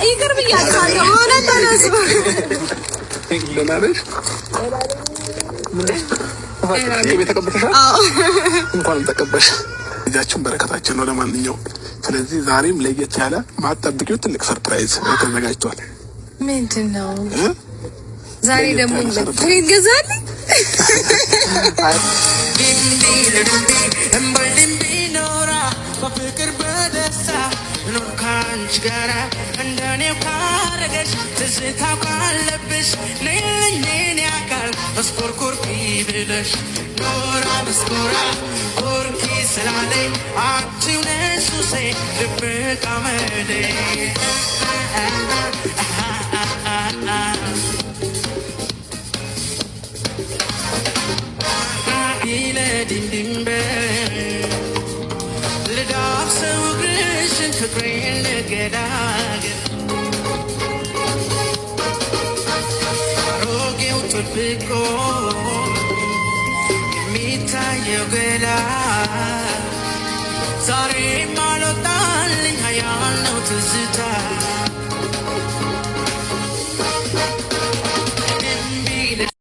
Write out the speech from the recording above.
ይቅር ብያለሁ። ሆነ ተነሱ። ደህና ነሽ? እንኳንም ተቀበልሽ። ልጃችን በረከታችን ነው ለማንኛውም። ስለዚህ ዛሬም ለየት ያለ ማጠብቂው ትልቅ ሰርፕራይዝ ተዘጋጅቷል። ምንድን ነው? ዛሬ ደግሞ ፍሬ ገዛልኝ። በፍቅር በደስታ ኑር ካንቺ ጋራ እንደኔው ካረገሽ ትዝታ ካለብሽ ነይልኝ ያካል መስኮርኮርኪ ብለሽ ኖራ መስኮራ ኮርኪ ስላለኝ አንቺው ነሽ ሱሴ ድብቅ አመሌ ፍቅሬን ልገዳገር አሮጌው ጥብቆ የሚታየው ገላ ዛሬም አልወጣልኝ ሀያል ነው ትዝታ